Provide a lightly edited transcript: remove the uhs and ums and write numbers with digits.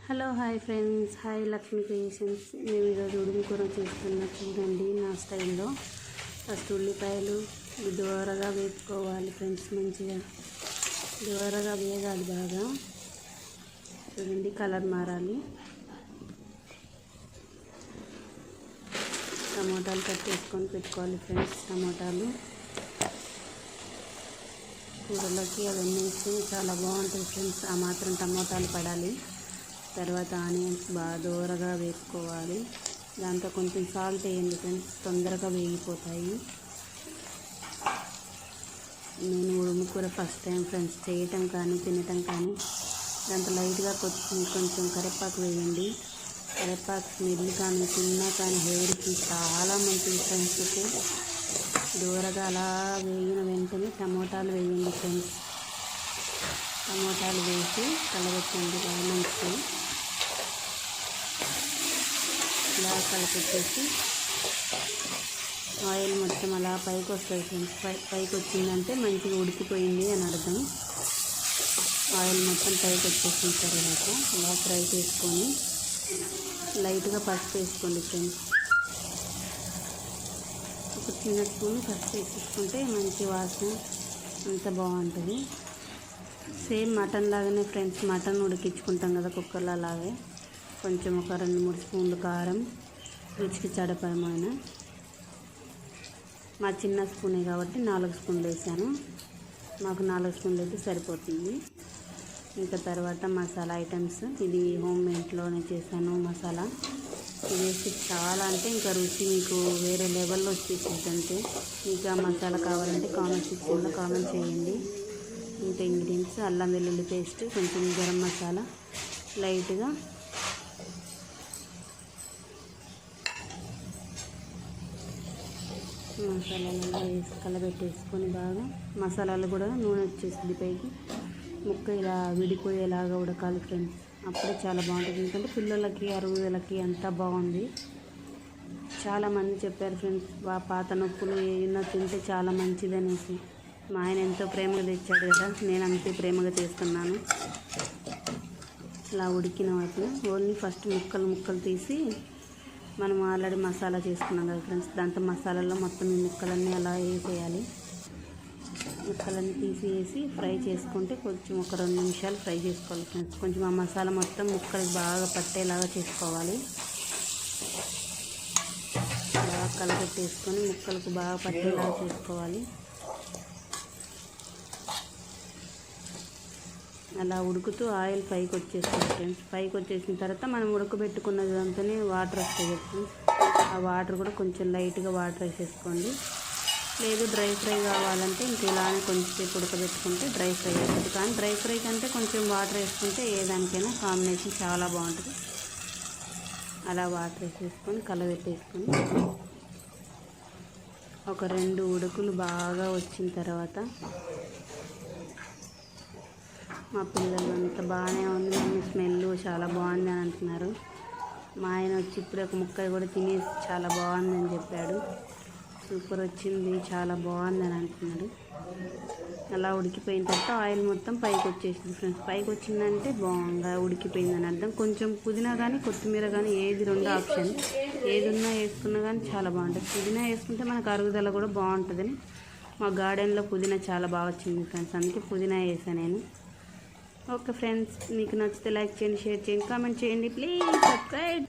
Hello hi friends, hi Lakshmi creations. మేము ఈరోజు ఉడుము కూర చేస్తున్నా చూడండి నా స్టైల్లో. ఫస్ట్ ఉల్లిపాయలు దోరగా వేపుకోవాలి ఫ్రెండ్స్, మంచిగా దోరగా వేగాలి బాగా. చూడండి కలర్ మారాలి. టమోటాలు కట్ చేసుకొని పెట్టుకోవాలి ఫ్రెండ్స్. టమోటాలు కూరలోకి అవన్నీ వేస్తే చాలా బాగుంటుంది ఫ్రెండ్స్. ఆ మాత్రం టమోటాలు పడాలి. తర్వాత ఆనియన్స్ బాగా దూరగా వేసుకోవాలి. దాంతో కొంచెం సాల్ట్ వేయండి ఫ్రెండ్స్, తొందరగా వేగిపోతాయి. నేను ఉడుము కూర ఫస్ట్ టైం ఫ్రెండ్స్ చేయటం కానీ తినటం కానీ. దాంతో లైట్గా కొంచెం కరివేపాకు వేయండి. కరివేపాకు స్మెల్ కానీ తిన్నా కానీ హెయిర్కి చాలా మంచిది ఫ్రెండ్స్కి. దూరగా అలా వేగిన వెంటనే టమోటాలు వేయండి ఫ్రెండ్స్. టమోటాలు వేసి కలబెట్టండి బాగా మంచిగా. ఇలా కలిపెట్టేసి ఆయిల్ మొత్తం అలా పైకి వస్తుంది ఫ్రెండ్స్. పైకి వచ్చిందంటే మంచిగా ఉడికిపోయింది అని అర్థం. ఆయిల్ మొత్తం పైకి వచ్చేసిన తర్వాత ఇలా ఫ్రై చేసుకొని లైట్గా పసుపు వేసుకోండి ఫ్రెండ్స్. ఒక చిన్న స్పూన్ పసుపు వేసుకుంటే మంచి వాసన అంత బాగుంటుంది. సేమ్ మటన్ లాగానే ఫ్రెండ్స్, మటన్ ఉడికించుకుంటాం కదా కుక్కర్లో అలాగే. కొంచెం ఒక 2-3 స్పూన్లు కారం, రుచికి సరిపడమైన. మా చిన్న స్పూనే కాబట్టి 4 స్పూన్లు వేసాను. మాకు 4 స్పూన్లు అయితే సరిపోతుంది. ఇంకా తర్వాత మసాలా ఐటమ్స్, ఇది హోమ్ మేడ్లోనే చేశాను మసాలా. ఇది వేసి చాలా అంటే ఇంకా రుచి మీకు వేరే లెవెల్లో వచ్చేసింది అంతే. ఇంకా మసాలా కావాలంటే కామెంట్ సెక్షన్లో కామెంట్ చేయండి. ఇంకా ఇంగ్రీడియంట్స్ అల్లం వెల్లుల్లి పేస్ట్, కొంచెం గరం మసాలా, లైట్గా మసాలాలలో వేసి కలబెట్టేసుకొని బాగా. మసాలాలు కూడా నూనె వచ్చేసింది పైకి. ముక్క ఇలా విడిపోయేలాగా ఉడకాలి ఫ్రెండ్స్, అప్పుడే చాలా బాగుంటుంది. ఎందుకంటే పిల్లలకి అరుగుదలకి అంతా బాగుంది. చాలామంది చెప్పారు ఫ్రెండ్స్, పాత నొప్పులు ఏదైనా తింటే చాలా మంచిది అనేసి. మా ఆయన ఎంతో ప్రేమగా తెచ్చాడు కదా, నేను అంతే ప్రేమగా చేస్తున్నాను. ఇలా ఉడికిన వాటిని ఓన్లీ ఫస్ట్ ముక్కలు తీసి మనం ఆల్రెడీ మసాలా చేసుకున్నాం కదా ఫ్రెండ్స్, దాంతో మసాలాలో మొత్తం ఈ ముక్కలన్నీ అలా వేసేయాలి. ముక్కలన్నీ తీసి ఫ్రై చేసుకుంటే కొంచెం ఒక 2 నిమిషాలు ఫ్రై చేసుకోవాలి ఫ్రెండ్స్. కొంచెం ఆ మసాలా మొత్తం ముక్కలకి బాగా పట్టేలాగా చేసుకోవాలి. బాగా కలపెట్టేసుకొని ముక్కలకు బాగా పట్టేలాగా చేసుకోవాలి. అలా ఉడుకుతూ ఆయిల్ పైకి వచ్చేస్తుంది ఫ్రెండ్స్. పైకి వచ్చేసిన తర్వాత మనం ఉడకబెట్టుకున్నది అంతనే వాటర్ వస్తాయి ఫ్రెండ్స్. ఆ వాటర్ కూడా కొంచెం లైట్గా వాటర్ వేసేసుకోండి. లేదు డ్రై ఫ్రై కావాలంటే ఇంక ఇలానే కొంచెంసేపు ఉడకబెట్టుకుంటే డ్రై ఫ్రై అవుతుంది. కానీ డ్రై ఫ్రై కంటే కొంచెం వాటర్ వేసుకుంటే ఏ దానికైనా కాంబినేషన్ చాలా బాగుంటుంది. అలా వాటర్ వేసేసుకొని కలబెట్టేసుకొని ఒక 2 ఉడుకులు బాగా వచ్చిన తర్వాత, మా పిల్లలు అంత బాగానే ఉంది మమ్మీ, స్మెల్ చాలా బాగుంది అని అంటున్నారు. మా ఆయన వచ్చి ఇప్పుడే ఒక ముక్క కూడా తినేసి చాలా బాగుంది అని చెప్పాడు. సూపర్ వచ్చింది, చాలా బాగుంది అని అంటున్నాడు. అలా ఉడికిపోయిన తర్వాత ఆయిల్ మొత్తం పైకి వచ్చేసింది ఫ్రెండ్స్. పైకి వచ్చిందంటే బాగా ఉడికిపోయిందని అర్థం. కొంచెం పుదీనా కానీ కొత్తిమీర కానీ ఏది 2 ఆప్షన్, ఏది ఉన్నా వేసుకున్నా కానీ చాలా బాగుంటుంది. పుదీనా వేసుకుంటే మనకు అరుగుదల కూడా బాగుంటుందని మా గార్డెన్లో పుదీనా చాలా బాగా వచ్చింది ఫ్రెండ్స్, అందుకే పుదీనా వేసాను నేను. ఓకే ఫ్రెండ్స్, మీకు నచ్చితే లైక్ చేయండి, షేర్ చేయండి, కామెంట్ చేయండి, ప్లీజ్ సబ్స్క్రైబ్.